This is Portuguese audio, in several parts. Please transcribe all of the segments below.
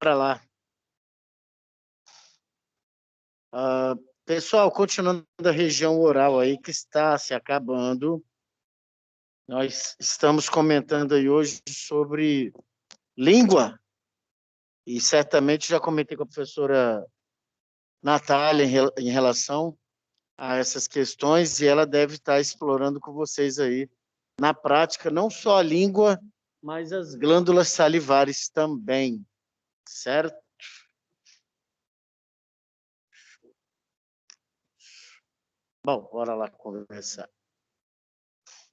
Para lá. Pessoal, continuando a região oral aí, que está se acabando, nós estamos comentando aí hoje sobre língua, e certamente já comentei com a professora Natália em relação a essas questões, e ela deve estar explorando com vocês aí, na prática, não só a língua, mas as glândulas salivares também, certo? Bom, bora lá conversar.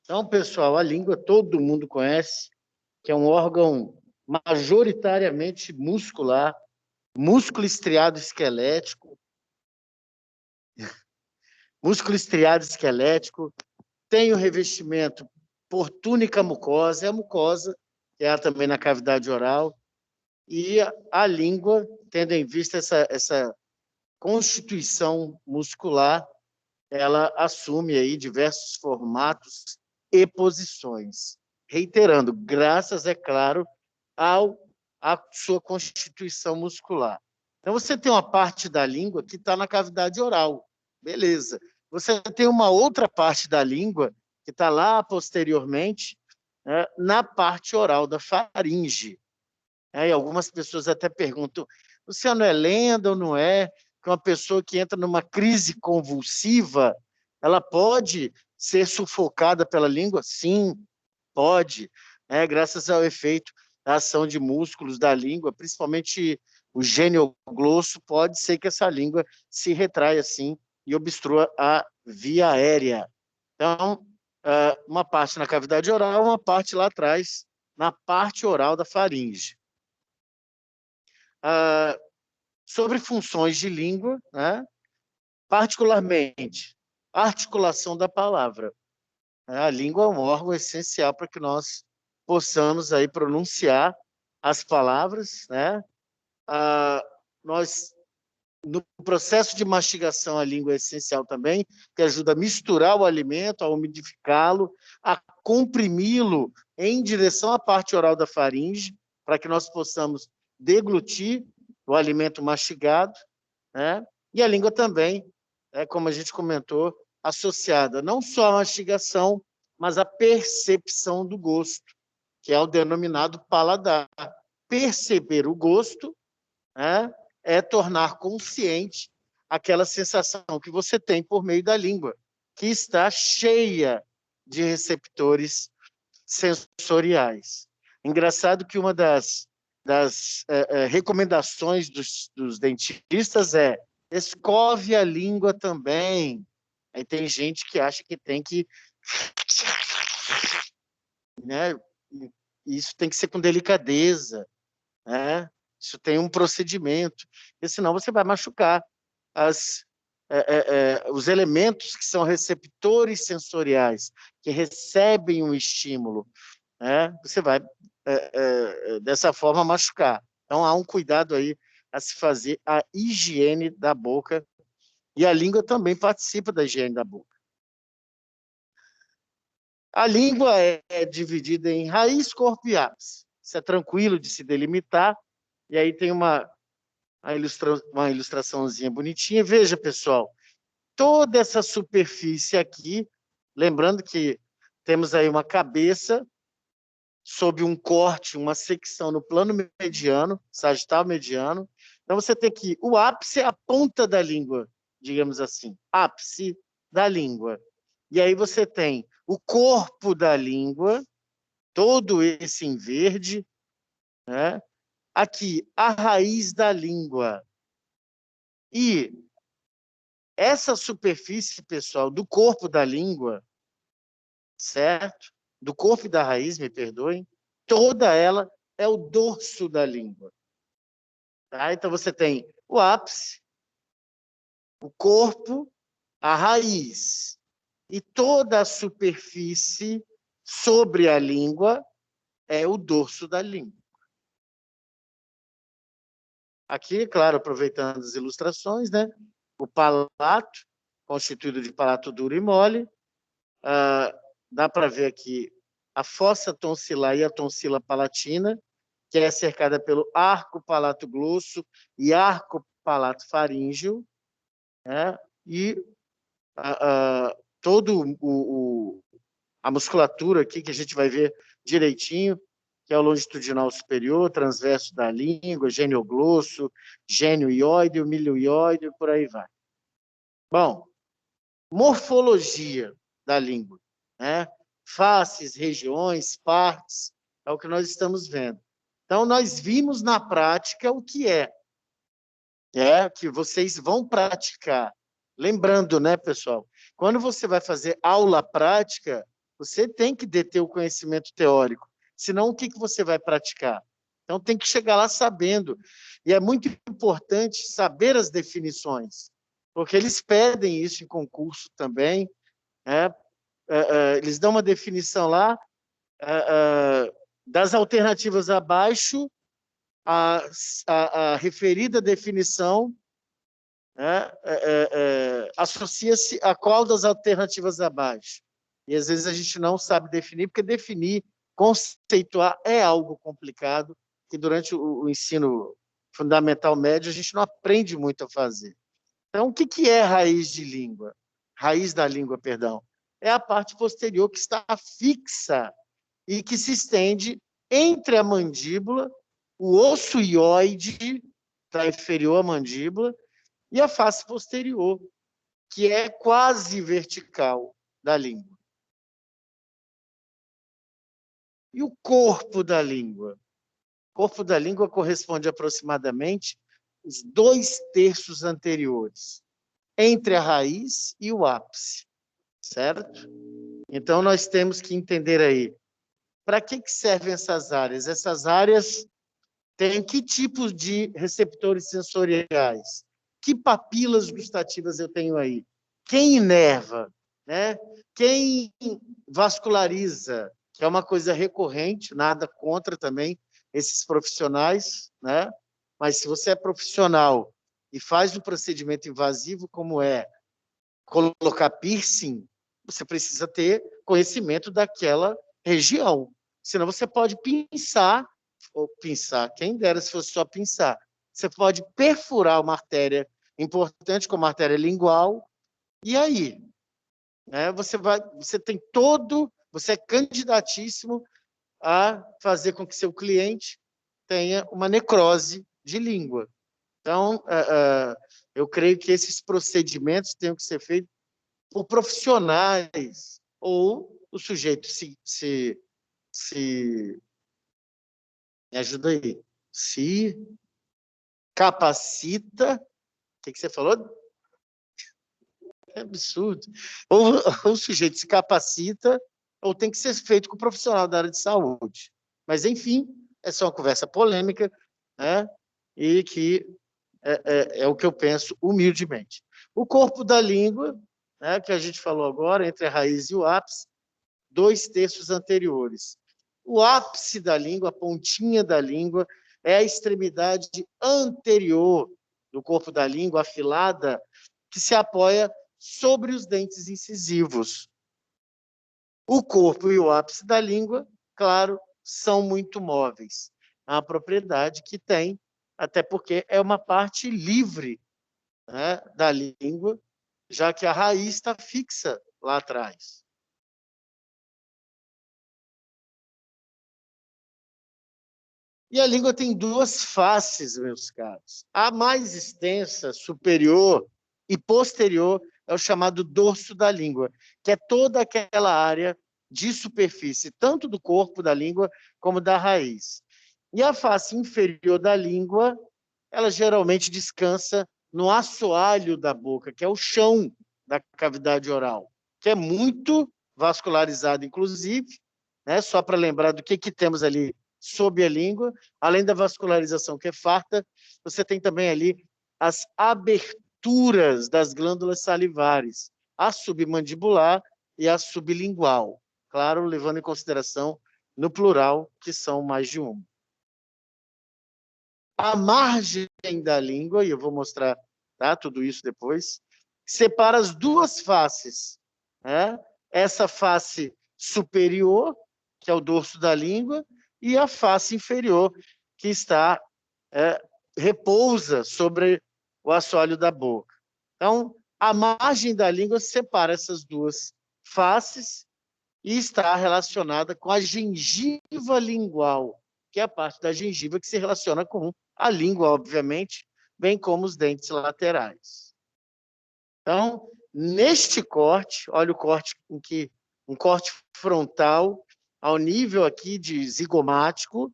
Então, pessoal, a língua todo mundo conhece, que é um órgão majoritariamente muscular, músculo estriado esquelético, tem o revestimento por túnica mucosa, é a mucosa, que há também na cavidade oral, e a língua, tendo em vista essa constituição muscular, ela assume aí diversos formatos e posições. Reiterando, graças, é claro, à sua constituição muscular. Então, você tem uma parte da língua que está na cavidade oral, beleza. Você tem uma outra parte da língua que está lá posteriormente, né, na parte oral da faringe. E algumas pessoas até perguntam, Luciano, é lenda ou não é? Que uma pessoa que entra numa crise convulsiva, ela pode ser sufocada pela língua? Sim, pode, graças ao efeito da ação de músculos da língua, principalmente o genioglosso, pode ser que essa língua se retraia assim e obstrua a via aérea. Então, uma parte na cavidade oral, uma parte lá atrás, na parte oral da faringe. Sobre funções de língua, né? Particularmente, articulação da palavra. A língua é um órgão essencial para que nós possamos aí pronunciar as palavras, né? No processo de mastigação, a língua é essencial também, que ajuda a misturar o alimento, a umidificá-lo, a comprimi-lo em direção à parte oral da faringe, para que nós possamos deglutir o alimento mastigado, né? E a língua também, como a gente comentou, associada não só à mastigação, mas à percepção do gosto, que é o denominado paladar. Perceber o gosto, né, é tornar consciente aquela sensação que você tem por meio da língua, que está cheia de receptores sensoriais. Engraçado que uma das recomendações dos dentistas é escove a língua também. Aí tem gente que acha que tem que... né? Isso tem que ser com delicadeza, né? Isso tem um procedimento, porque senão você vai machucar os elementos que são receptores sensoriais, que recebem um estímulo, né? Você vai, dessa forma, machucar. Então, há um cuidado aí a se fazer, a higiene da boca, e a língua também participa da higiene da boca. A língua é dividida em raiz, corpo e ápice. Isso é tranquilo de se delimitar, e aí tem uma ilustraçãozinha bonitinha. Veja, pessoal, toda essa superfície aqui, lembrando que temos aí uma cabeça sob um corte, uma secção no plano mediano, sagital mediano. Então, você tem aqui o ápice, a ponta da língua, digamos assim, ápice da língua. E aí você tem o corpo da língua, todo esse em verde, né? Aqui, a raiz da língua. E essa superfície, pessoal, do corpo da língua, certo? Do corpo e da raiz, me perdoem, toda ela é o dorso da língua. Tá? Então, você tem o ápice, o corpo, a raiz e toda a superfície sobre a língua é o dorso da língua. Aqui, claro, aproveitando as ilustrações, né? O palato, constituído de palato duro e mole. Dá para ver aqui a fossa tonsilar e a tonsila palatina, que é cercada pelo arco palato-glosso e arco palato-faríngeo, né? E todo a musculatura aqui, que a gente vai ver direitinho, que é o longitudinal superior, transverso da língua, genioglosso, gênio ióide, milho ióide, e por aí vai. Bom, morfologia da língua, né? Faces, regiões, partes, é o que nós estamos vendo. Então, nós vimos na prática o que é que vocês vão praticar. Lembrando, né, pessoal, quando você vai fazer aula prática, você tem que deter o conhecimento teórico, senão o que você vai praticar? Então, tem que chegar lá sabendo. E é muito importante saber as definições, porque eles pedem isso em concurso também, né? Eles dão uma definição lá, das alternativas abaixo, a referida definição, né, associa-se a qual das alternativas abaixo. E às vezes a gente não sabe definir, porque definir, conceituar é algo complicado, que durante o ensino fundamental médio a gente não aprende muito a fazer. Então, o que é raiz de língua? Raiz da língua, perdão. É a parte posterior que está fixa e que se estende entre a mandíbula, o osso ióide, está inferior à mandíbula, e a face posterior, que é quase vertical da língua. E o corpo da língua? O corpo da língua corresponde aproximadamente os 2/3 anteriores, entre a raiz e o ápice, certo? Então, nós temos que entender aí, para que servem essas áreas? Essas áreas têm que tipos de receptores sensoriais? Que papilas gustativas eu tenho aí? Quem inerva? Né? Quem vasculariza? Que é uma coisa recorrente, nada contra também esses profissionais, né? Mas se você é profissional e faz um procedimento invasivo como é colocar piercing, você precisa ter conhecimento daquela região. Senão você pode pinçar, ou pinçar, quem dera se fosse só pinçar. Você pode perfurar uma artéria importante, como a artéria lingual, e aí? Né, você tem todo, você é candidatíssimo a fazer com que seu cliente tenha uma necrose de língua. Então, eu creio que esses procedimentos tenham que ser feitos por profissionais, ou o sujeito se me ajuda aí, se capacita, o que você falou? É absurdo. Ou o sujeito se capacita, ou tem que ser feito com o profissional da área de saúde. Mas, enfim, essa é uma conversa polêmica, né? E que é o que eu penso humildemente. O corpo da língua, né, que a gente falou agora, entre a raiz e o ápice, 2/3 anteriores. O ápice da língua, a pontinha da língua, é a extremidade anterior do corpo da língua, afilada, que se apoia sobre os dentes incisivos. O corpo e o ápice da língua, claro, são muito móveis. É uma propriedade que tem, até porque é uma parte livre, né, da língua, já que a raiz está fixa lá atrás. E a língua tem duas faces, meus caros. A mais extensa, superior e posterior, é o chamado dorso da língua, que é toda aquela área de superfície, tanto do corpo da língua como da raiz. E a face inferior da língua, ela geralmente descansa no assoalho da boca, que é o chão da cavidade oral, que é muito vascularizado, inclusive, né? Só para lembrar do que temos ali sob a língua, além da vascularização que é farta, você tem também ali as aberturas das glândulas salivares, a submandibular e a sublingual, claro, levando em consideração no plural, que são mais de uma. A margem da língua, e eu vou mostrar, tá, tudo isso depois, separa as duas faces, né? Essa face superior, que é o dorso da língua, e a face inferior, que está repousa sobre o assoalho da boca. Então, a margem da língua separa essas duas faces e está relacionada com a gengiva lingual, que é a parte da gengiva que se relaciona com a língua, obviamente, bem como os dentes laterais. Então, neste corte, olha o corte em que um corte frontal ao nível aqui de zigomático,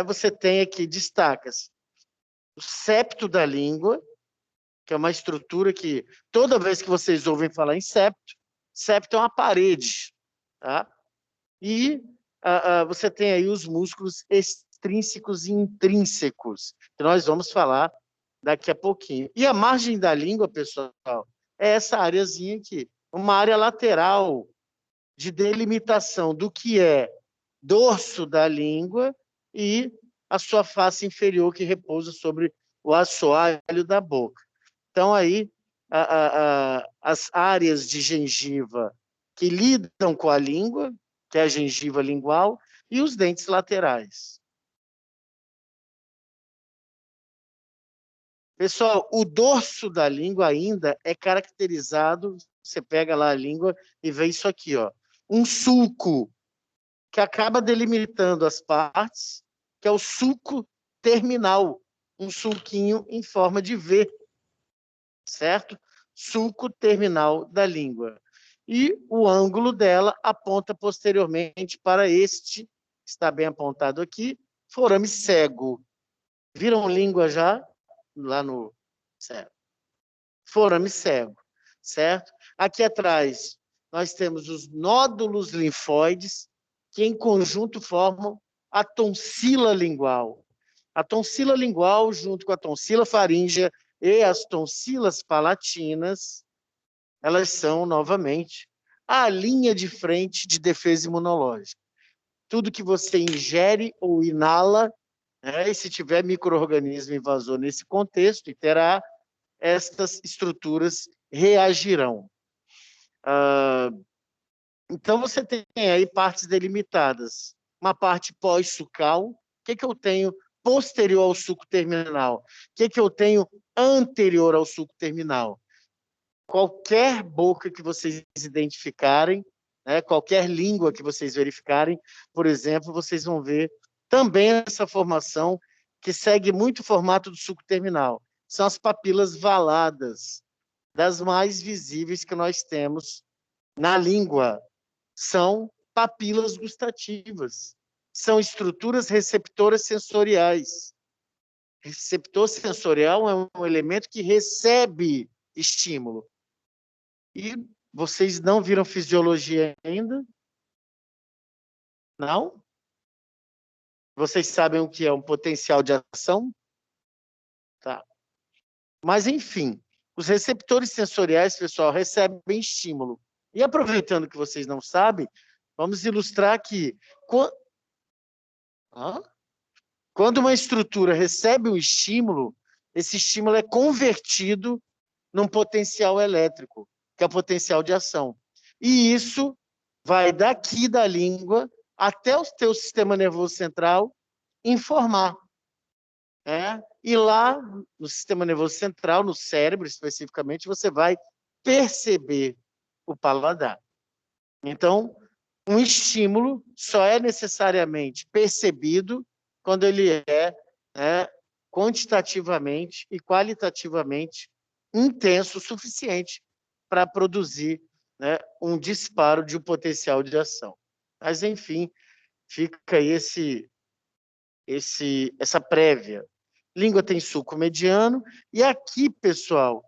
você tem aqui, destaca-se o septo da língua, que é uma estrutura que, toda vez que vocês ouvem falar em septo, septo é uma parede, tá? E você tem aí os músculos extrínsecos e intrínsecos, que nós vamos falar daqui a pouquinho. E a margem da língua, pessoal, é essa areazinha aqui, uma área lateral de delimitação do que é dorso da língua e a sua face inferior que repousa sobre o assoalho da boca. Então, aí, as áreas de gengiva que lidam com a língua, que é a gengiva lingual, e os dentes laterais. Pessoal, o dorso da língua ainda é caracterizado, você pega lá a língua e vê isso aqui, ó, um sulco que acaba delimitando as partes, que é o sulco terminal, um sulquinho em forma de V, certo? Sulco terminal da língua. E o ângulo dela aponta posteriormente para este, está bem apontado aqui, forame cego. Viram língua já? Lá no cego. Forame cego, certo? Aqui atrás nós temos os nódulos linfóides, que em conjunto formam a tonsila lingual. A tonsila lingual, junto com a tonsila faríngea e as tonsilas palatinas, elas são, novamente, a linha de frente de defesa imunológica. Tudo que você ingere ou inala, e se tiver micro-organismo invasor nesse contexto, e terá, estas estruturas reagirão. Então, você tem aí partes delimitadas. Uma parte pós-sucal. O que eu tenho posterior ao sulco terminal? O que eu tenho anterior ao sulco terminal? Qualquer boca que vocês identificarem, qualquer língua que vocês verificarem, por exemplo, vocês vão ver também essa formação que segue muito o formato do sulco terminal. São as papilas valadas, das mais visíveis que nós temos na língua. São papilas gustativas, são estruturas receptoras sensoriais. Receptor sensorial é um elemento que recebe estímulo. E vocês não viram fisiologia ainda? Não? Vocês sabem o que é um potencial de ação? Tá. Mas, enfim, os receptores sensoriais, pessoal, recebem estímulo. E aproveitando que vocês não sabem, vamos ilustrar que quando uma estrutura recebe um estímulo, esse estímulo é convertido num potencial elétrico, que é o potencial de ação. E isso vai daqui da língua até o teu sistema nervoso central informar. E lá, no sistema nervoso central, no cérebro especificamente, você vai perceber o paladar. Então, um estímulo só é necessariamente percebido quando ele é quantitativamente e qualitativamente intenso o suficiente para produzir um disparo de um potencial de ação. Mas, enfim, fica aí essa prévia. Língua tem sulco mediano, e aqui, pessoal,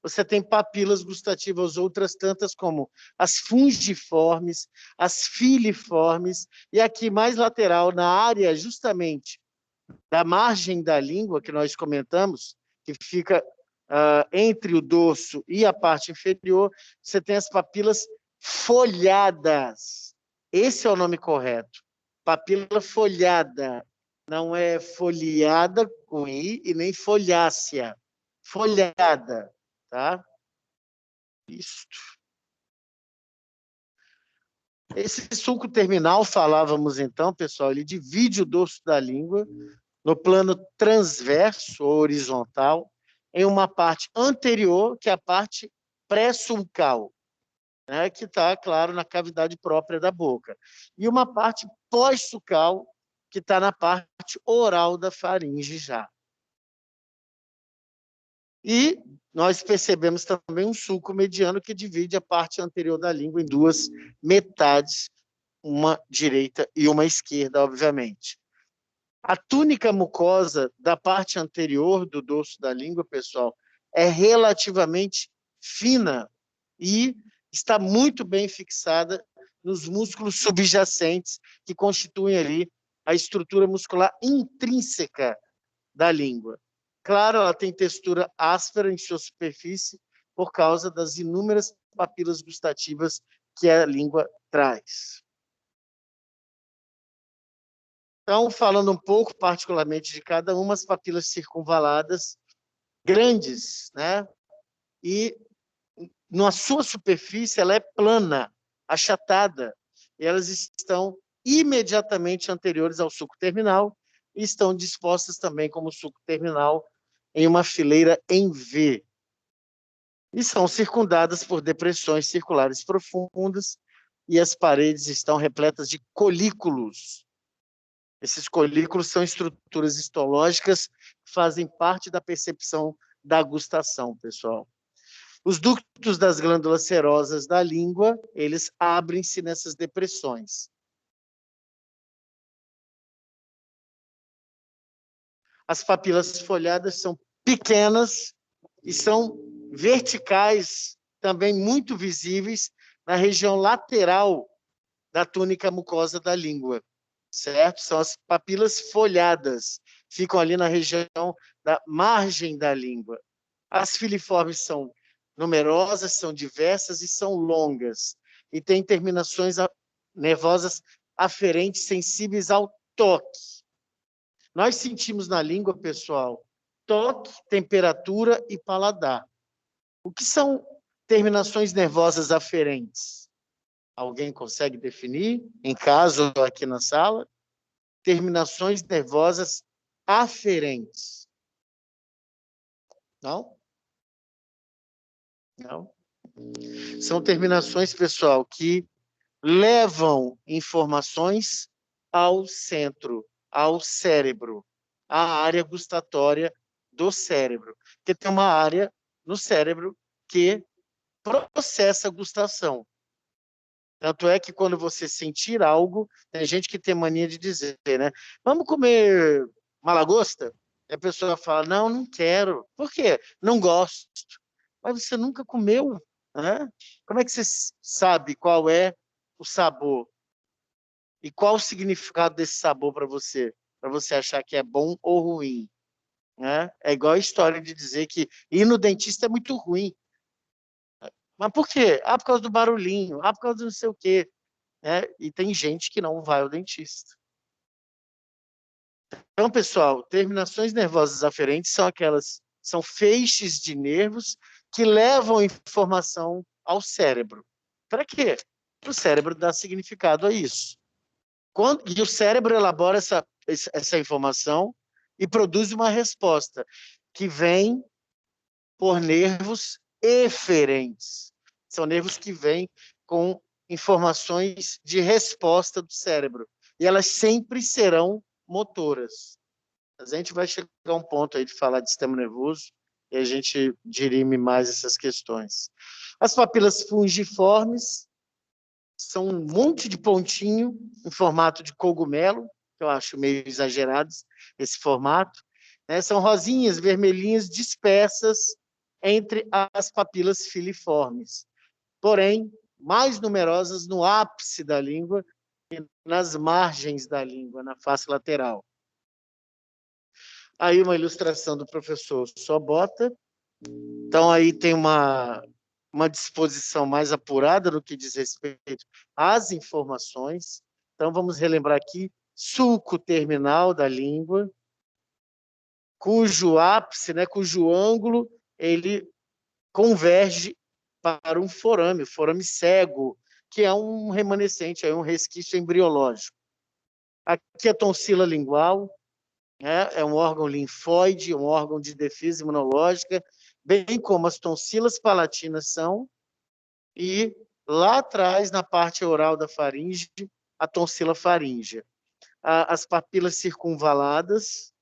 você tem papilas gustativas, outras tantas como as fungiformes, as filiformes, e aqui mais lateral, na área justamente da margem da língua que nós comentamos, que fica entre o dorso e a parte inferior, você tem as papilas folhadas. Esse é o nome correto. Papila folhada. Não é folheada com I e nem folhácea. Folhada, tá? Isto. Esse sulco terminal, falávamos então, pessoal, ele divide o dorso da língua no plano transverso ou horizontal, em uma parte anterior, que é a parte pré-sulcal, né, que está, claro, na cavidade própria da boca, e uma parte pós-sulcal, que está na parte oral da faringe já. E nós percebemos também um sulco mediano que divide a parte anterior da língua em duas metades, uma direita e uma esquerda, obviamente. A túnica mucosa da parte anterior do dorso da língua, pessoal, é relativamente fina e está muito bem fixada nos músculos subjacentes que constituem ali a estrutura muscular intrínseca da língua. Claro, ela tem textura áspera em sua superfície por causa das inúmeras papilas gustativas que a língua traz. Então, falando um pouco particularmente de cada uma, as papilas circunvaladas grandes, né? E na sua superfície ela é plana, achatada, e elas estão imediatamente anteriores ao sulco terminal e estão dispostas também como sulco terminal em uma fileira em V. E são circundadas por depressões circulares profundas e as paredes estão repletas de colículos. Esses colículos são estruturas histológicas que fazem parte da percepção da gustação, pessoal. Os ductos das glândulas serosas da língua, eles abrem-se nessas depressões. As papilas folhadas são pequenas e são verticais, também muito visíveis na região lateral da túnica mucosa da língua, certo? São as papilas folhadas, ficam ali na região da margem da língua. As filiformes são numerosas, são diversas e são longas, e têm terminações nervosas aferentes sensíveis ao toque. Nós sentimos na língua, pessoal, toque, temperatura e paladar. O que são terminações nervosas aferentes? Alguém consegue definir, em casa ou aqui na sala? Terminações nervosas aferentes. Não? Não? São terminações, pessoal, que levam informações ao centro, ao cérebro, à área gustatória do cérebro. Porque tem uma área no cérebro que processa a gustação. Tanto é que quando você sentir algo, tem gente que tem mania de dizer, né? Vamos comer uma lagosta? E a pessoa fala, não, não quero. Por quê? Não gosto. Mas você nunca comeu, né? Como é que você sabe qual é o sabor? E qual o significado desse sabor para você? Para você achar que é bom ou ruim, né? É igual a história de dizer que ir no dentista é muito ruim. Mas por quê? Ah, por causa do barulhinho. Ah, por causa do não sei o quê. E tem gente que não vai ao dentista. Então, pessoal, terminações nervosas aferentes são feixes de nervos que levam informação ao cérebro. Para quê? Para o cérebro dar significado a isso. E o cérebro elabora essa informação e produz uma resposta que vem por nervos eferentes. São nervos que vêm com informações de resposta do cérebro. E elas sempre serão motoras. A gente vai chegar a um ponto aí de falar de sistema nervoso e a gente dirime mais essas questões. As papilas fungiformes são um monte de pontinho em formato de cogumelo, que eu acho meio exagerado esse formato, né? São rosinhas, vermelhinhas, dispersas entre as papilas filiformes, porém, mais numerosas no ápice da língua e nas margens da língua, na face lateral. Aí uma ilustração do professor Sobota. Então, aí tem uma disposição mais apurada no que diz respeito às informações. Então, vamos relembrar aqui, sulco terminal da língua, cujo ápice, né, cujo ângulo, ele converge para um forame, o forame cego, que é um remanescente, um resquício embriológico. Aqui a tonsila lingual, é um órgão linfóide, um órgão de defesa imunológica, bem como as tonsilas palatinas são, e lá atrás, na parte oral da faringe, a tonsila faríngea. As papilas circunvaladas,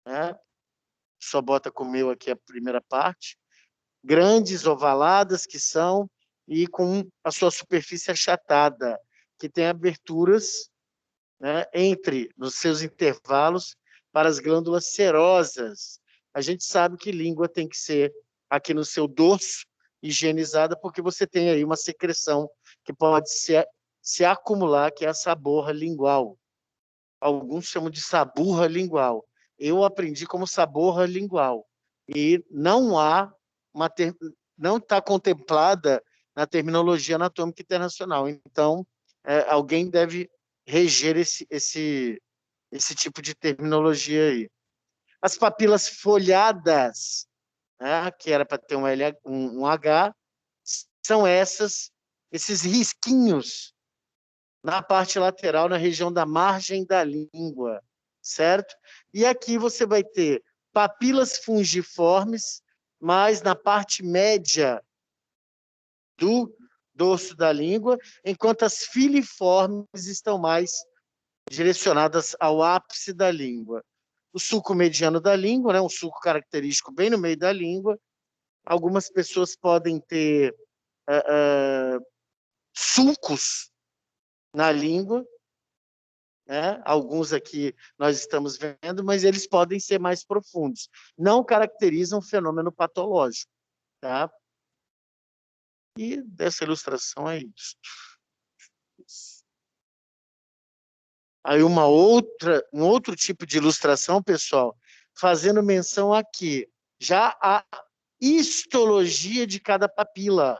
né? Só bota com o meu aqui a primeira parte, grandes, ovaladas que são, e com a sua superfície achatada, que tem aberturas, né, nos seus intervalos, para as glândulas serosas. A gente sabe que língua tem que ser aqui no seu dorso, higienizada, porque você tem aí uma secreção que pode se acumular, que é a saborra lingual. Alguns chamam de saburra lingual. Eu aprendi como saborra lingual. E não está contemplada na terminologia anatômica internacional. Então, alguém deve reger esse tipo de terminologia aí. As papilas folhadas, né, que era para ter um H, são esses risquinhos na parte lateral, na região da margem da língua, certo? E aqui você vai ter papilas fungiformes, mas na parte média do dorso da língua, enquanto as filiformes estão mais direcionadas ao ápice da língua. O sulco mediano da língua, né, um sulco característico bem no meio da língua. Algumas pessoas podem ter sulcos na língua, né? Alguns aqui nós estamos vendo, mas eles podem ser mais profundos. Não caracterizam fenômeno patológico. Tá? E dessa ilustração é isso. Aí um outro tipo de ilustração, pessoal, fazendo menção aqui, já a histologia de cada papila.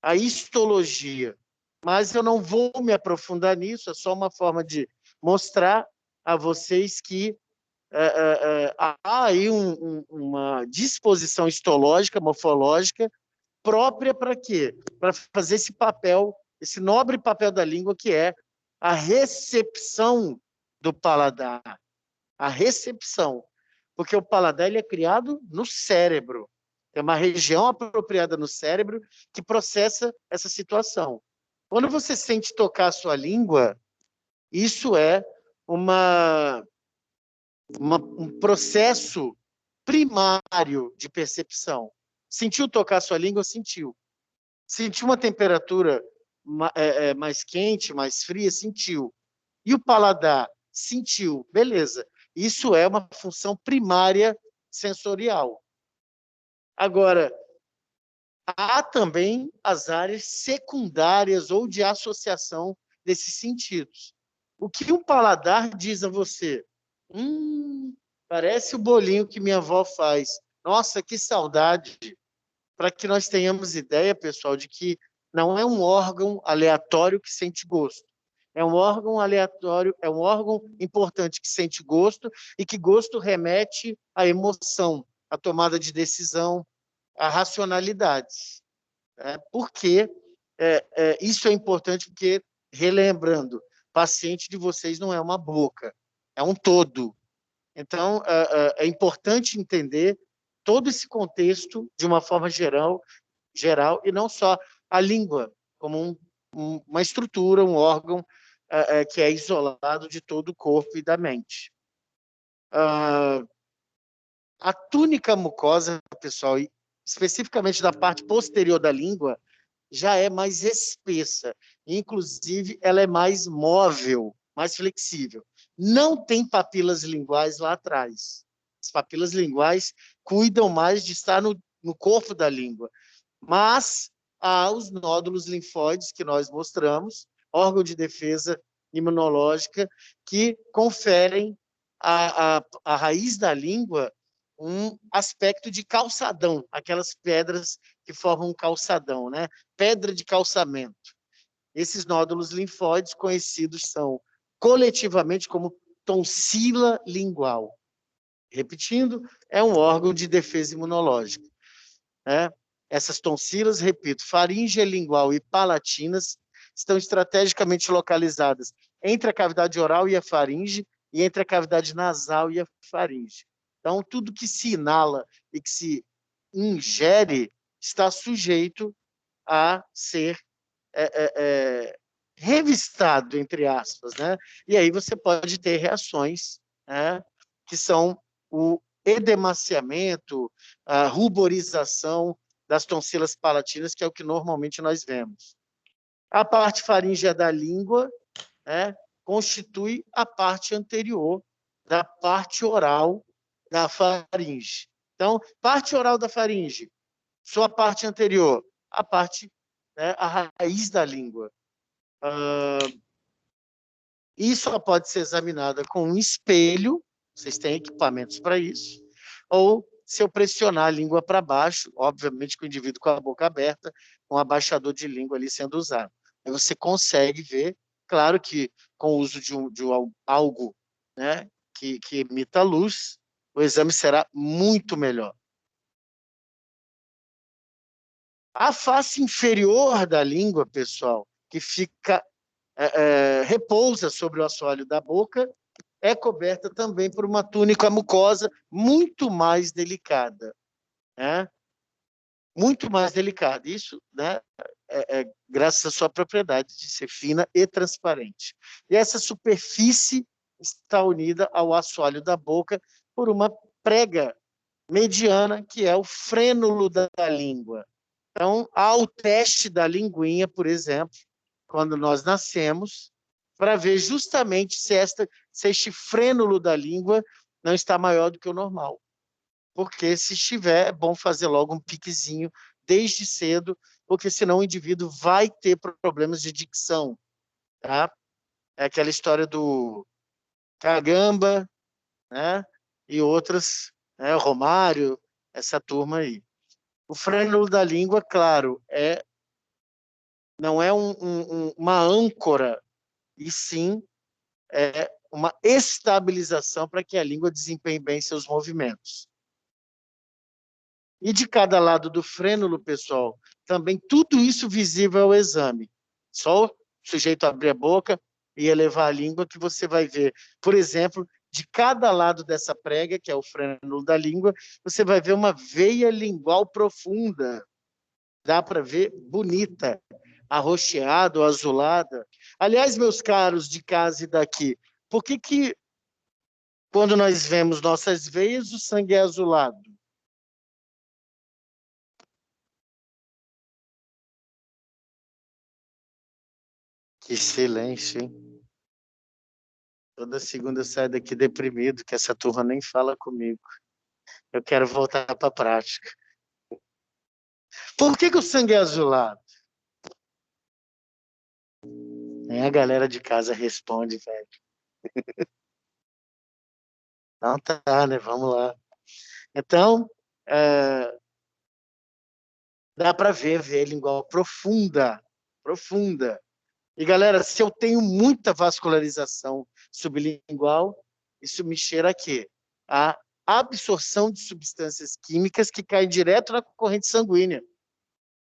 A histologia. Mas eu não vou me aprofundar nisso, é só uma forma de mostrar a vocês que há aí uma disposição histológica, morfológica, própria para quê? Para fazer esse papel, esse nobre papel da língua, que é a recepção do paladar. A recepção. Porque o paladar ele é criado no cérebro. Tem uma região apropriada no cérebro que processa essa situação. Quando você sente tocar a sua língua, isso é um processo primário de percepção. Sentiu tocar a sua língua? Sentiu. Sentiu uma temperatura mais quente, mais fria? Sentiu. E o paladar? Sentiu. Beleza. Isso é uma função primária sensorial. Agora, há também as áreas secundárias ou de associação desses sentidos. O que um paladar diz a você? Parece o bolinho que minha avó faz. Nossa, que saudade! Para que nós tenhamos ideia, pessoal, de que não é um órgão aleatório que sente gosto. É um órgão aleatório, é um órgão importante que sente gosto e que gosto remete à emoção, à tomada de decisão, à racionalidade. Por quê? Isso é importante porque, relembrando, paciente de vocês não é uma boca, é um todo. Então, é importante entender todo esse contexto de uma forma geral e não só a língua, como uma estrutura, um órgão que é isolado de todo o corpo e da mente. A túnica mucosa, pessoal, especificamente da parte posterior da língua, já é mais espessa. Inclusive, ela é mais móvel, mais flexível. Não tem papilas linguais lá atrás. As papilas linguais cuidam mais de estar no corpo da língua. Mas há os nódulos linfóides que nós mostramos, órgão de defesa imunológica, que conferem à raiz da língua um aspecto de calçadão, aquelas pedras que formam um calçadão, né? Pedra de calçamento. Esses nódulos linfóides conhecidos são coletivamente como tonsila lingual. Repetindo, é um órgão de defesa imunológica. Essas tonsilas, repito, faríngea, lingual e palatinas, estão estrategicamente localizadas entre a cavidade oral e a faringe e entre a cavidade nasal e a faringe. Então, tudo que se inala e que se ingere está sujeito a ser revistado, entre aspas, né? E aí você pode ter reações, né, que são o edemaciamento, a ruborização das tonsilas palatinas, que é o que normalmente nós vemos. A parte faríngea da língua, né, constitui a parte anterior da parte oral da faringe. Então, parte oral da faringe, sua parte anterior, a parte, né, a raiz da língua. Isso só pode ser examinada com um espelho, vocês têm equipamentos para isso, ou se eu pressionar a língua para baixo, obviamente com o indivíduo com a boca aberta, um abaixador de língua ali sendo usado. Aí você consegue ver, claro que com o uso de algo, né, que emita luz, o exame será muito melhor. A face inferior da língua, pessoal, que fica repousa sobre o assoalho da boca, é coberta também por uma túnica mucosa muito mais delicada, né? Muito mais delicada. Isso, né, graças à sua propriedade de ser fina e transparente. E essa superfície está unida ao assoalho da boca por uma prega mediana, que é o frênulo da língua. Então, há o teste da linguinha, por exemplo, quando nós nascemos, para ver justamente se este frênulo da língua não está maior do que o normal. Porque se estiver, é bom fazer logo um piquezinho desde cedo, porque senão o indivíduo vai ter problemas de dicção. Tá? É aquela história do Cagamba, né? E outras, né? O Romário, essa turma aí. O frênulo da língua, claro, não é uma âncora, e sim uma estabilização para que a língua desempenhe bem seus movimentos. E de cada lado do frênulo, pessoal, também tudo isso visível ao exame. Só o sujeito abrir a boca e elevar a língua que você vai ver. Por exemplo, de cada lado dessa prega, que é o frênulo da língua, você vai ver uma veia lingual profunda. Dá para ver bonita, arroxeada ou azulada. Aliás, meus caros de casa e daqui, por que quando nós vemos nossas veias, o sangue é azulado? Que silêncio, hein? Toda segunda eu saio daqui deprimido, que essa turma nem fala comigo. Eu quero voltar para a prática. Por que o sangue é azulado? Nem a galera de casa responde, velho. Então tá, né? Vamos lá. Então, dá para ver veia lingual profunda, profunda. E, galera, se eu tenho muita vascularização sublingual, isso me cheira a quê? A absorção de substâncias químicas que caem direto na corrente sanguínea.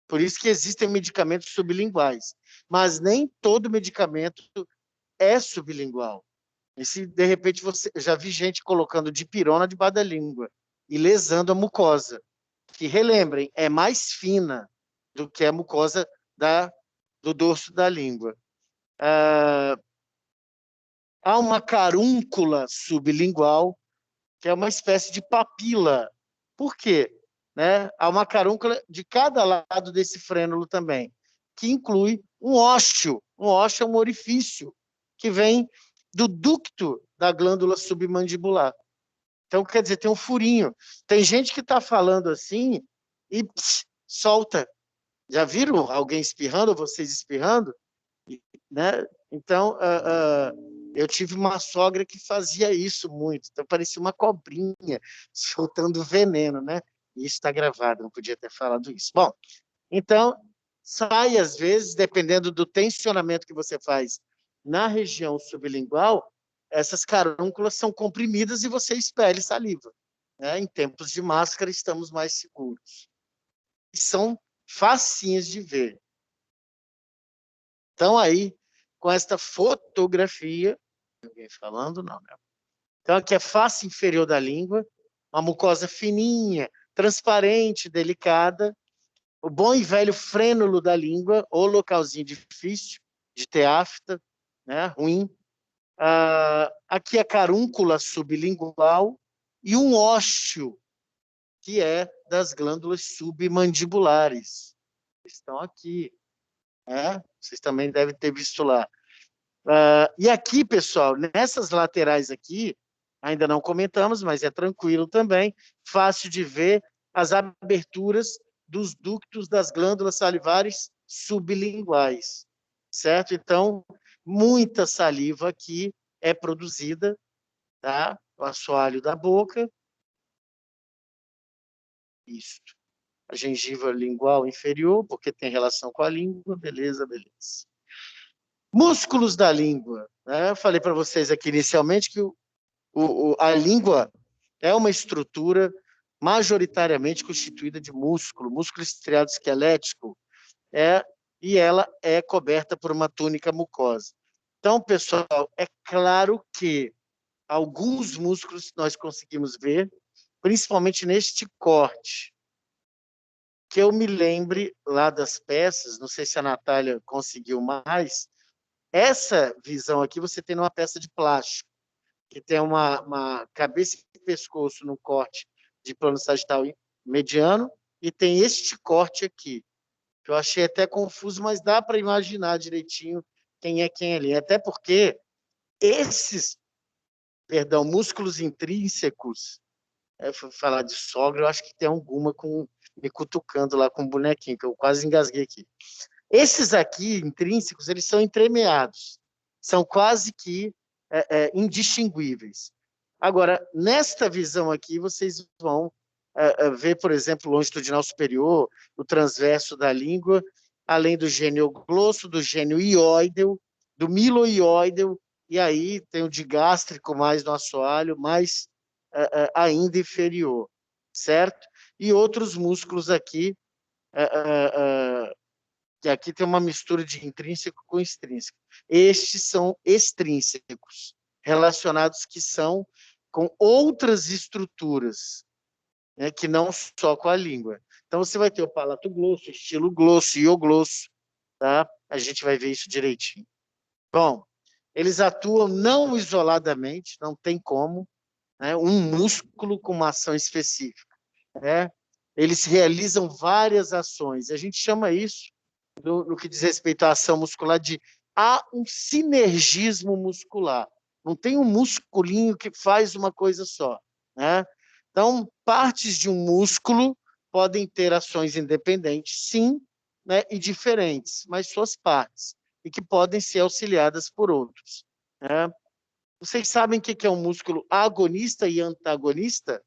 Por isso que existem medicamentos sublinguais. Mas nem todo medicamento é sublingual. E se, de repente, você... Já vi gente colocando dipirona debaixo da língua e lesando a mucosa, que, relembrem, é mais fina do que a mucosa do dorso da língua. Há uma carúncula sublingual, que é uma espécie de papila. Por quê? Né? Há uma carúncula de cada lado desse frênulo também, que inclui um ósteo. Um ósteo é um orifício que vem do ducto da glândula submandibular. Então, quer dizer, tem um furinho. Tem gente que está falando assim e solta. Já viram alguém espirrando, ou vocês espirrando? Né? Então, eu tive uma sogra que fazia isso muito. Então, parecia uma cobrinha soltando veneno, né? E isso está gravado, não podia ter falado isso. Bom, então, sai às vezes, dependendo do tensionamento que você faz na região sublingual, essas carúnculas são comprimidas e você expele saliva. Né? Em tempos de máscara, estamos mais seguros. são facinhas de ver. Então, aí, com esta fotografia, alguém falando? Não, né? Então, aqui é a face inferior da língua, uma mucosa fininha, transparente, delicada, o bom e velho frênulo da língua, ou localzinho difícil de ter afta, né? Ruim. Aqui a carúncula sublingual e um ósseo, que é das glândulas submandibulares. Estão aqui. Né? Vocês também devem ter visto lá. E aqui, pessoal, nessas laterais aqui, ainda não comentamos, mas é tranquilo também, fácil de ver as aberturas dos ductos das glândulas salivares sublinguais, certo? Então, muita saliva aqui é produzida, tá? O assoalho da boca, isto. A gengiva lingual inferior, porque tem relação com a língua, beleza, beleza. Músculos da língua. Né? Eu falei para vocês aqui inicialmente que a língua é uma estrutura majoritariamente constituída de músculo estriado esquelético, e ela é coberta por uma túnica mucosa. Então, pessoal, é claro que alguns músculos nós conseguimos ver, principalmente neste corte, que eu me lembre lá das peças, não sei se a Natália conseguiu mais, essa visão aqui você tem numa peça de plástico, que tem uma cabeça e pescoço no corte de plano sagital mediano, e tem este corte aqui, que eu achei até confuso, mas dá para imaginar direitinho quem é quem ali. Até porque esses, músculos intrínsecos, falar de sogra, eu acho que tem alguma me cutucando lá com um bonequinho, que eu quase engasguei aqui. Esses aqui, intrínsecos, eles são entremeados, são quase que indistinguíveis. Agora, nesta visão aqui, vocês vão ver, por exemplo, o longitudinal superior, o transverso da língua, além do gênio glosso, do gênio ióideo, do miloióideo, e aí tem o digástrico mais no assoalho, mais ainda inferior, certo? E outros músculos aqui, que aqui tem uma mistura de intrínseco com extrínseco. Estes são extrínsecos, relacionados que são com outras estruturas, né, que não só com a língua. Então, você vai ter o palato glosso, estilo glosso, ioglosso, tá? A gente vai ver isso direitinho. Bom, eles atuam não isoladamente, não tem como, né, um músculo com uma ação específica, né? Eles realizam várias ações. A gente chama isso, no que diz respeito à ação muscular, há um sinergismo muscular. Não tem um musculinho que faz uma coisa só, né? Então, partes de um músculo podem ter ações independentes, sim, né, e diferentes, mas suas partes, e que podem ser auxiliadas por outros. Né? Vocês sabem o que é um músculo agonista e antagonista?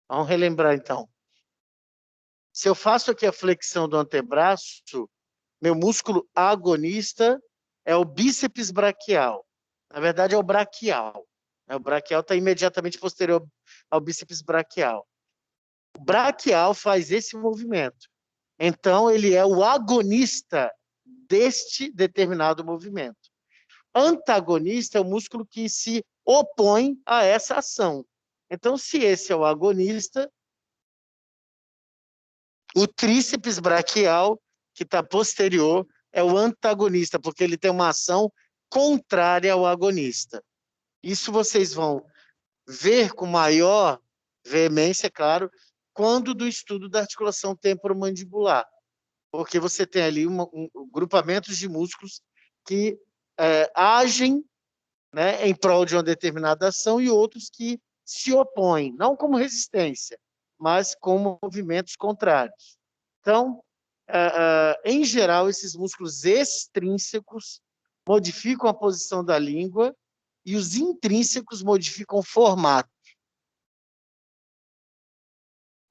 Vamos relembrar, então. Se eu faço aqui a flexão do antebraço, meu músculo agonista é o bíceps braquial. Na verdade, é o braquial. O braquial está imediatamente posterior ao bíceps braquial. O braquial faz esse movimento. Então, ele é o agonista deste determinado movimento. Antagonista é o músculo que se opõe a essa ação. Então, se esse é o agonista, o tríceps braquial, que está posterior, é o antagonista, porque ele tem uma ação contrária ao agonista. Isso vocês vão ver com maior veemência, claro, quando do estudo da articulação temporomandibular, porque você tem ali grupamentos de músculos que agem, né, em prol de uma determinada ação e outros que se opõem, não como resistência, mas como movimentos contrários. Então, em geral, esses músculos extrínsecos modificam a posição da língua e os intrínsecos modificam o formato.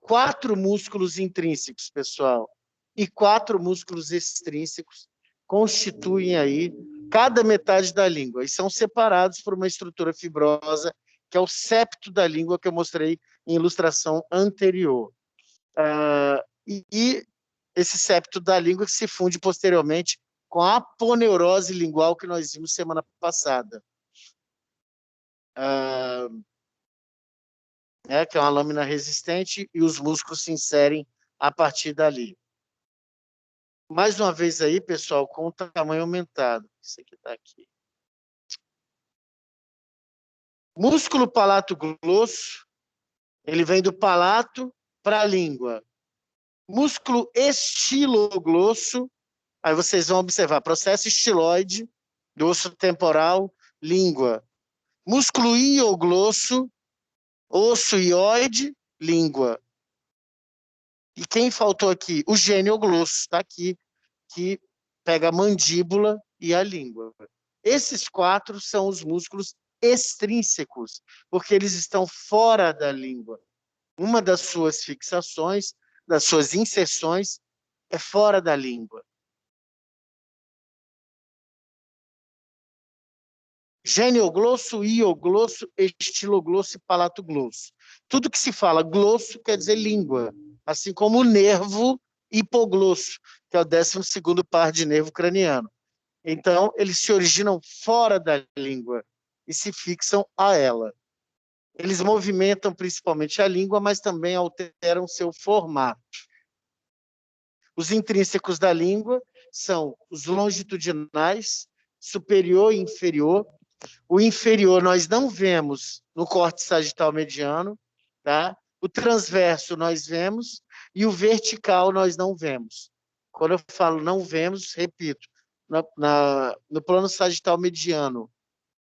4 músculos intrínsecos, pessoal, e 4 músculos extrínsecos constituem aí cada metade da língua e são separados por uma estrutura fibrosa, que é o septo da língua que eu mostrei em ilustração anterior. E esse septo da língua que se funde posteriormente com a aponeurose lingual que nós vimos semana passada. Que é uma lâmina resistente e os músculos se inserem a partir dali. Mais uma vez aí, pessoal, com o tamanho aumentado. Isso aqui está aqui. Músculo palato-glosso, ele vem do palato para a língua. Músculo estiloglosso, aí vocês vão observar, processo estiloide, do osso temporal, língua. Músculo ioglosso, osso ióide, língua. E quem faltou aqui? O genioglosso, está aqui, que pega a mandíbula e a língua. Esses 4 são os músculos extrínsecos, porque eles estão fora da língua. Uma das suas fixações, das suas inserções, é fora da língua. Genioglosso, ioglosso, estiloglosso e palatoglosso. Tudo que se fala glosso quer dizer língua, assim como o nervo hipoglosso, que é o 12º par de nervo craniano. Então, eles se originam fora da língua e se fixam a ela. Eles movimentam principalmente a língua, mas também alteram seu formato. Os intrínsecos da língua são os longitudinais, superior e inferior. O inferior nós não vemos no corte sagital mediano, tá? O transverso nós vemos e o vertical nós não vemos. Quando eu falo não vemos, repito, no plano sagital mediano,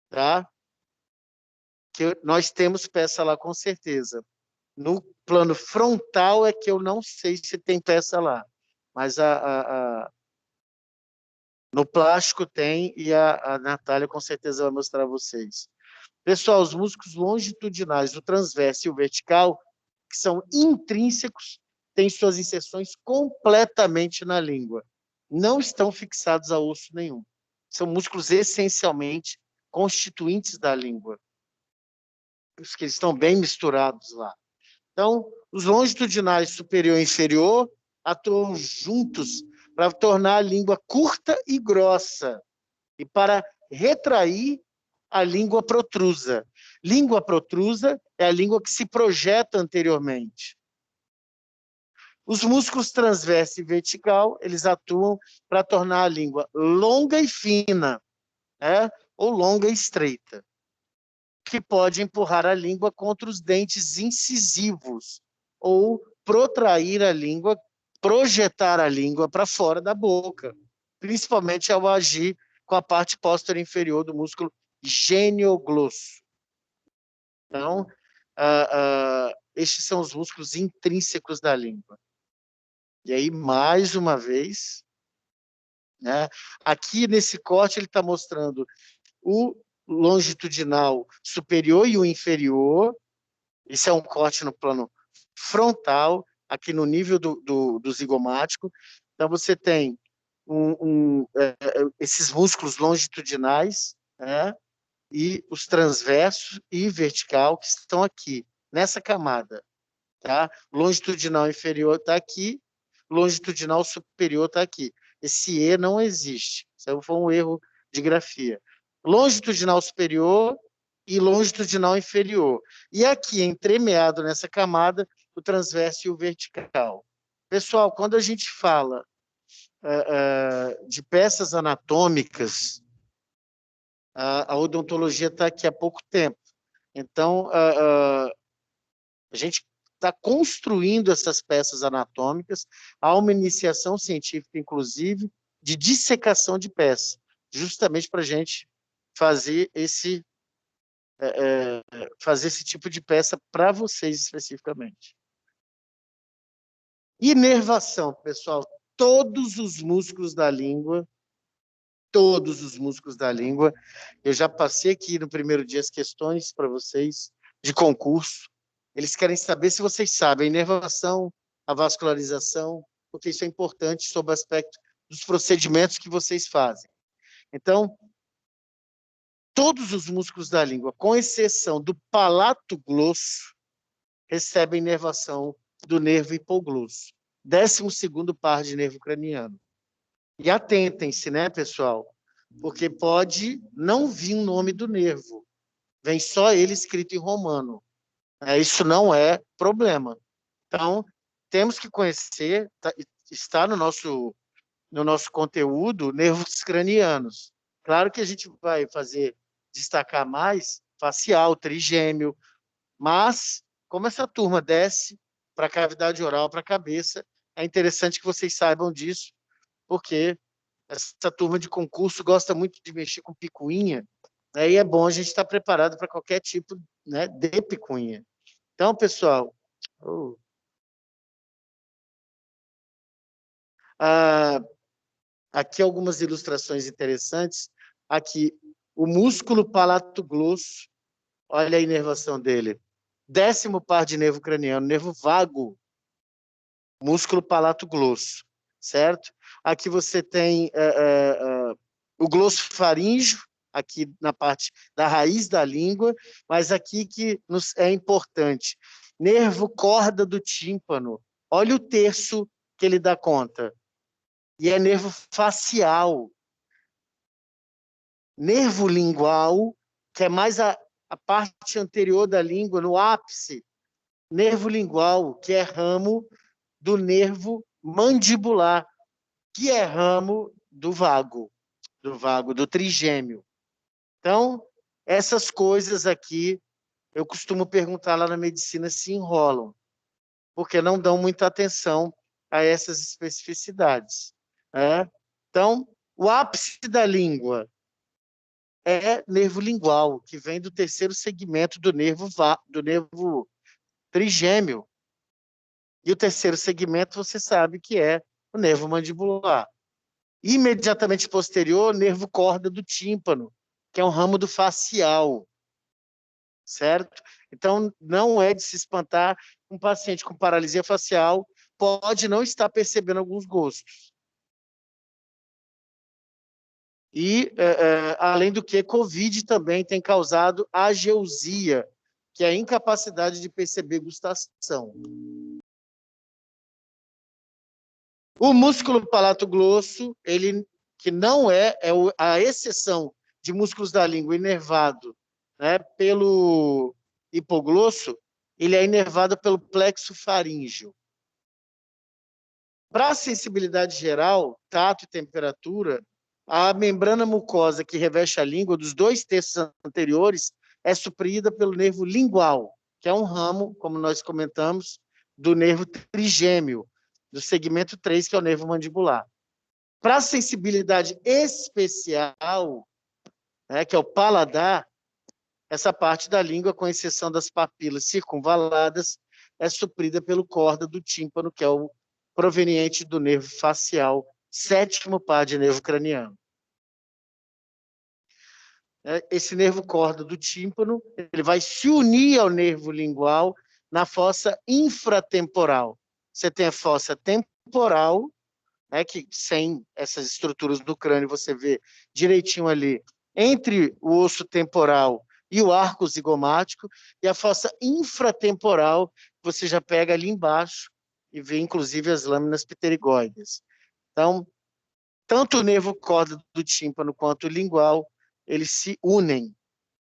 tá? Que nós temos peça lá com certeza. No plano frontal é que eu não sei se tem peça lá, mas no plástico tem e a Natália com certeza vai mostrar a vocês. Pessoal, os músculos longitudinais, o transverso e o vertical, que são intrínsecos, têm suas inserções completamente na língua. Não estão fixados a osso nenhum. São músculos essencialmente constituintes da língua. Os que estão bem misturados lá. Então, os longitudinais superior e inferior atuam juntos para tornar a língua curta e grossa e para retrair a língua protrusa. Língua protrusa é a língua que se projeta anteriormente. Os músculos transverso e vertical, eles atuam para tornar a língua longa e fina, ou longa e estreita, que pode empurrar a língua contra os dentes incisivos ou protrair a língua, projetar a língua para fora da boca, principalmente ao agir com a parte posterior inferior do músculo genioglosso. Então, estes são os músculos intrínsecos da língua. E aí, mais uma vez, né, aqui nesse corte ele está mostrando o longitudinal superior e o inferior. Isso é um corte no plano frontal, aqui no nível do zigomático. Então, você tem esses músculos longitudinais, né, e os transversos e vertical que estão aqui, nessa camada. Tá? Longitudinal inferior está aqui, longitudinal superior está aqui. Esse E não existe. Isso foi um erro de grafia. Longitudinal superior e longitudinal inferior. E aqui, entremeado nessa camada, o transverso e o vertical. Pessoal, quando a gente fala de peças anatômicas, a odontologia está aqui há pouco tempo. Então, a gente está construindo essas peças anatômicas, há uma iniciação científica, inclusive, de dissecação de peça, justamente para a gente fazer esse tipo de peça para vocês especificamente. Inervação, pessoal, todos os músculos da língua, eu já passei aqui no primeiro dia as questões para vocês de concurso. Eles querem saber se vocês sabem a inervação, a vascularização, porque isso é importante sob o aspecto dos procedimentos que vocês fazem. Então, todos os músculos da língua, com exceção do palato glosso, recebem inervação do nervo hipoglosso. 12º par de nervo craniano. E atentem-se, né, pessoal? Porque pode não vir o nome do nervo. Vem só ele escrito em romano. Isso não é problema. Então, temos que conhecer, está no nosso conteúdo, nervos cranianos. Claro que a gente vai destacar mais facial, trigêmeo, mas, como essa turma desce para a cavidade oral, para a cabeça, é interessante que vocês saibam disso, porque essa turma de concurso gosta muito de mexer com picuinha, né, e é bom a gente estar preparado para qualquer tipo, né, de picuinha. Então, pessoal, aqui algumas ilustrações interessantes. Aqui, o músculo palato-glosso, olha a inervação dele. 10º par de nervo craniano, nervo vago, músculo palato-glosso, certo? Aqui você tem o glosso faríngeo, aqui na parte da raiz da língua, mas aqui que é importante, nervo corda do tímpano. Olha o terço que ele dá conta. E é nervo facial. Nervo lingual, que é mais a parte anterior da língua, no ápice. Nervo lingual, que é ramo do nervo mandibular, que é ramo do vago, do trigêmeo. Então, essas coisas aqui, eu costumo perguntar lá na medicina se enrolam, porque não dão muita atenção a essas especificidades. Né? Então, o ápice da língua é nervo lingual, que vem do terceiro segmento do nervo trigêmeo. E o terceiro segmento, você sabe que é o nervo mandibular. Imediatamente posterior, nervo corda do tímpano, que é um ramo do facial, certo? Então, não é de se espantar, um paciente com paralisia facial pode não estar percebendo alguns gostos. E, além do que, Covid também tem causado ageusia, que é a incapacidade de perceber gustação. O músculo palato-glosso, ele que não é a exceção de músculos da língua inervado, né, pelo hipoglosso, ele é inervado pelo plexo faríngeo. Para a sensibilidade geral, tato e temperatura, a membrana mucosa que reveste a língua dos 2/3 anteriores é suprida pelo nervo lingual, que é um ramo, como nós comentamos, do nervo trigêmeo, do segmento 3, que é o nervo mandibular. Para a sensibilidade especial, né, que é o paladar, essa parte da língua, com exceção das papilas circunvaladas, é suprida pelo corda do tímpano, que é o proveniente do nervo facial, 7º par de nervo craniano. Esse nervo corda do tímpano, ele vai se unir ao nervo lingual na fossa infratemporal. Você tem a fossa temporal, que sem essas estruturas do crânio você vê direitinho ali, entre o osso temporal e o arco zigomático, e a fossa infratemporal, você já pega ali embaixo e vê, inclusive, as lâminas pterigóides. Então, tanto o nervo corda do tímpano quanto o lingual, eles se unem.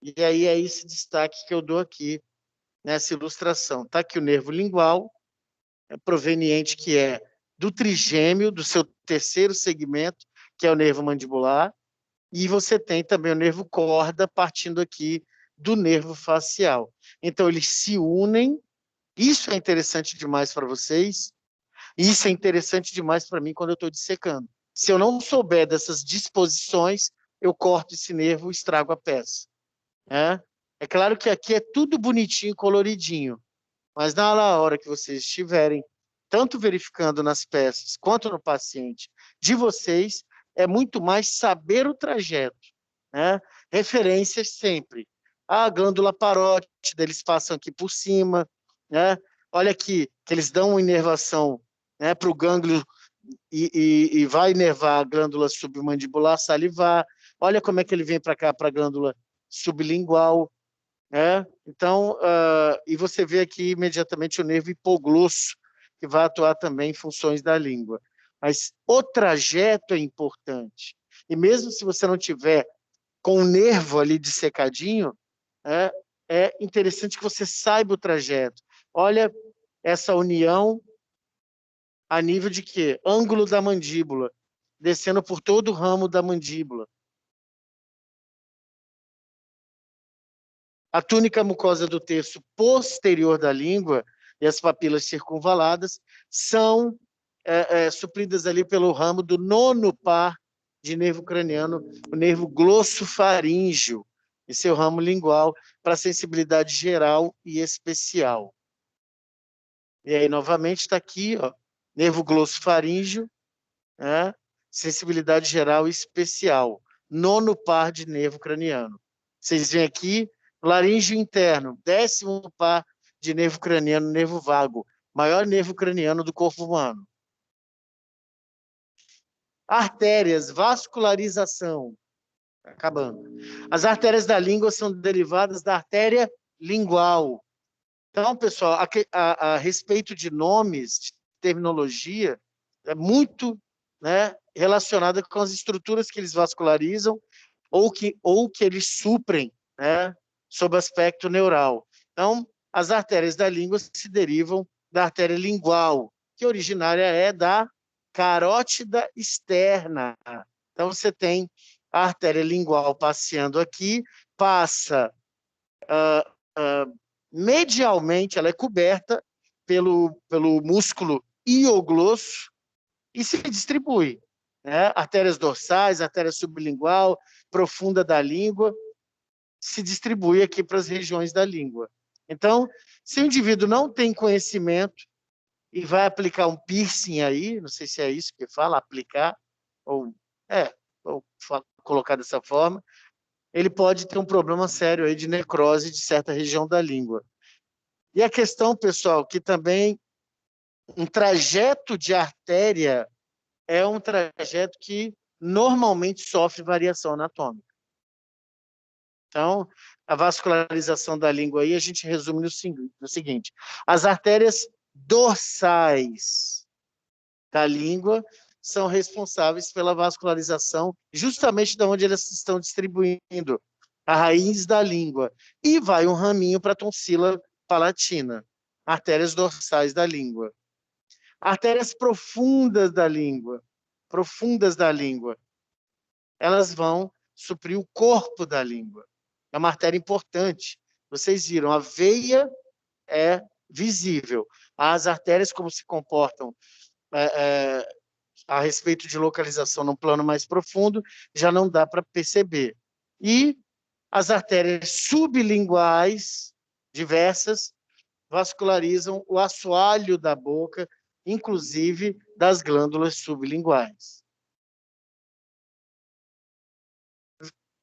E aí é esse destaque que eu dou aqui nessa ilustração. Está aqui o nervo lingual, proveniente que é do trigêmeo, do seu terceiro segmento, que é o nervo mandibular, e você tem também o nervo corda partindo aqui do nervo facial. Então, eles se unem. Isso é interessante demais para vocês, e isso é interessante demais para mim quando eu estou dissecando. Se eu não souber dessas disposições, eu corto esse nervo e estrago a peça. É claro que aqui é tudo bonitinho, coloridinho, mas na hora que vocês estiverem tanto verificando nas peças quanto no paciente de vocês, é muito mais saber o trajeto, né? Referências sempre. A glândula parótida, eles passam aqui por cima, né? Olha aqui, que eles dão uma inervação, né, para o gânglio e vai inervar a glândula submandibular salivar. Olha como é que ele vem para cá, para a glândula sublingual. Então, e você vê aqui imediatamente o nervo hipoglosso, que vai atuar também em funções da língua. Mas o trajeto é importante. E mesmo se você não tiver com o nervo ali dissecadinho, é interessante que você saiba o trajeto. Olha essa união a nível de quê? Ângulo da mandíbula, descendo por todo o ramo da mandíbula. A túnica mucosa do terço posterior da língua e as papilas circunvaladas são supridas ali pelo ramo do nono par de nervo craniano, o nervo glossofaríngeo, e seu ramo lingual, para sensibilidade geral e especial. E aí, novamente, está aqui, ó, nervo glossofaríngeo, sensibilidade geral e especial, nono par de nervo craniano. Vocês veem aqui, laríngeo interno, 10º par de nervo craniano, nervo vago, maior nervo craniano do corpo humano. Artérias, vascularização. Acabando. As artérias da língua são derivadas da artéria lingual. Então, pessoal, a respeito de nomes, de terminologia, é muito, né, relacionada com as estruturas que eles vascularizam ou que eles suprem, né, sob aspecto neural. Então, as artérias da língua se derivam da artéria lingual, que originária é da carótida externa. Então, você tem a artéria lingual passeando aqui, passa medialmente, ela é coberta pelo músculo hioglosso e se distribui. Né? Artérias dorsais, artéria sublingual, profunda da língua, se distribui aqui para as regiões da língua. Então, se o indivíduo não tem conhecimento e vai aplicar um piercing aí, não sei se é isso que fala, aplicar, ou colocar dessa forma, ele pode ter um problema sério aí de necrose de certa região da língua. E a questão, pessoal, que também um trajeto de artéria é um trajeto que normalmente sofre variação anatômica. Então, a vascularização da língua aí a gente resume no seguinte: as artérias dorsais da língua são responsáveis pela vascularização justamente de onde elas estão distribuindo a raiz da língua. E vai um raminho para a tonsila palatina, artérias dorsais da língua. Artérias profundas da língua, elas vão suprir o corpo da língua. É uma artéria importante. Vocês viram, a veia é visível. As artérias, como se comportam a respeito de localização num plano mais profundo, já não dá para perceber. E as artérias sublinguais, diversas, vascularizam o assoalho da boca, inclusive das glândulas sublinguais.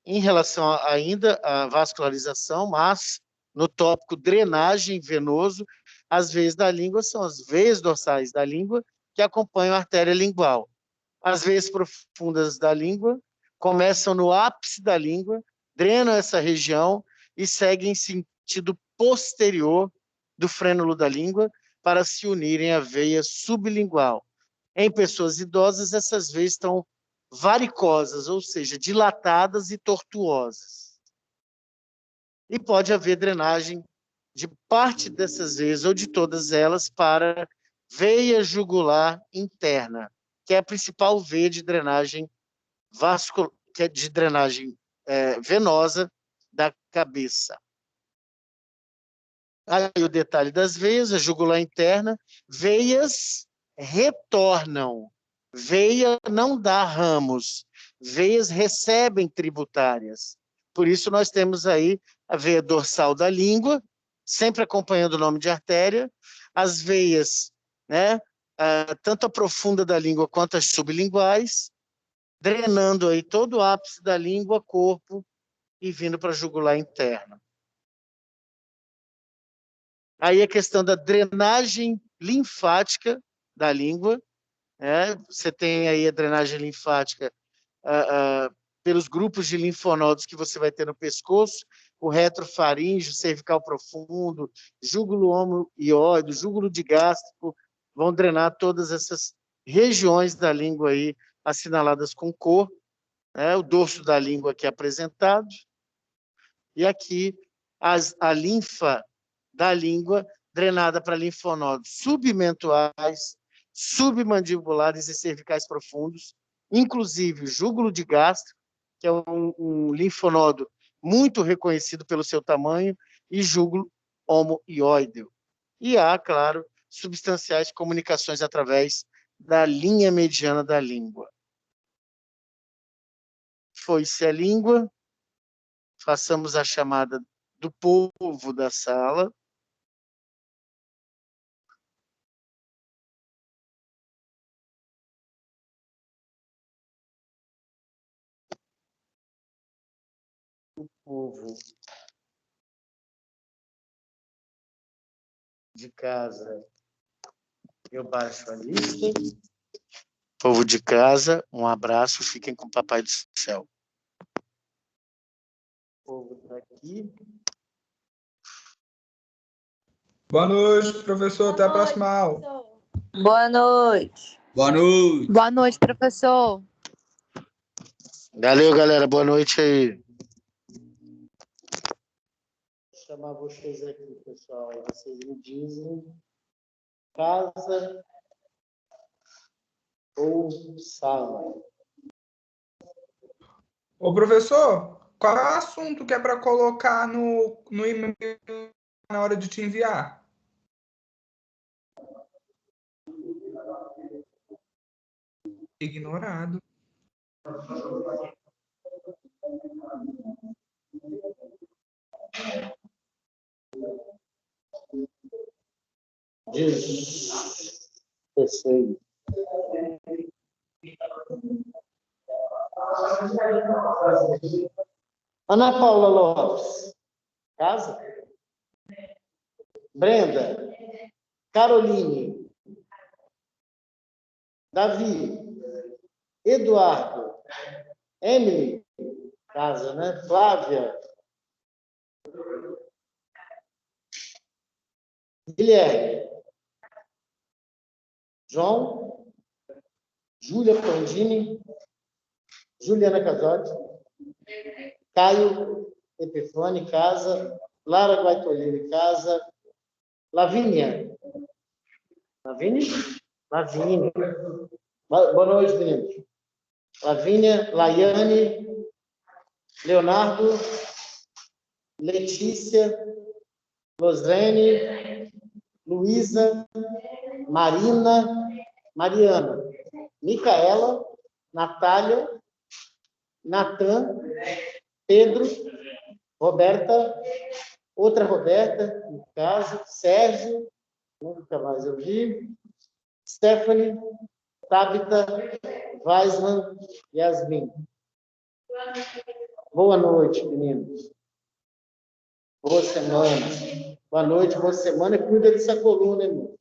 Em relação ainda à vascularização, mas no tópico drenagem venoso, as veias da língua são as veias dorsais da língua que acompanham a artéria lingual. As veias profundas da língua começam no ápice da língua, drenam essa região e seguem em sentido posterior do frênulo da língua para se unirem à veia sublingual. Em pessoas idosas, essas veias estão varicosas, ou seja, dilatadas e tortuosas. E pode haver drenagem de parte dessas veias ou de todas elas para veia jugular interna, que é a principal veia de drenagem que é de drenagem venosa da cabeça. Aí o detalhe das veias, a jugular interna, veias retornam, veia não dá ramos, veias recebem tributárias. Por isso nós temos aí a veia dorsal da língua, sempre acompanhando o nome de artéria, as veias, né, tanto a profunda da língua quanto as sublinguais, drenando aí todo o ápice da língua, corpo e vindo para a jugular interna. Aí a questão da drenagem linfática da língua, né? Você tem aí a drenagem linfática pelos grupos de linfonodos que você vai ter no pescoço, o retrofaríngeo, cervical profundo, júgulo omoióide, júgulo digástrico, vão drenar todas essas regiões da língua aí assinaladas com cor, né? O dorso da língua aqui apresentado, e aqui a linfa da língua drenada para linfonodos submentuais, submandibulares e cervicais profundos, inclusive o júgulo de gastro, que é um linfonodo muito reconhecido pelo seu tamanho, e júgulo homoióideo. E há, claro, substanciais comunicações através da linha mediana da língua. Foi-se a língua, façamos a chamada do povo da sala. O povo de casa, eu baixo a lista. Povo de casa, um abraço, fiquem com o Papai do Céu. O povo está aqui. Boa noite, professor. Até a próxima aula. Boa noite. Boa noite. Boa noite, professor. Valeu, galera. Boa noite aí. Vou chamar vocês aqui, pessoal. Aí vocês me dizem casa ou sala. Ô, professor, qual é o assunto que é para colocar no e-mail na hora de te enviar? Ignorado. Terceiro. Ana Paula Lopes. Casa? Brenda. Caroline. Davi. Eduardo. Emily. Casa, né? Flávia. Guilherme. João. Júlia Frondini. Juliana Casotti. Caio Epifone, casa. Lara Guaitolini, casa. Lavínia. Lavínia? Lavínia. Boa noite, meninos. Lavínia, Laiane, Leonardo, Letícia, Loslene, Luísa, Marina, Mariana, Micaela, Natália, Natan, Pedro, Roberta, outra Roberta, no caso, Sérgio, nunca mais eu vi, Stephanie, Tabita, Weisman, Yasmin. Boa noite, meninos. Boa semana. Boa noite, boa semana. Cuida dessa coluna, irmão.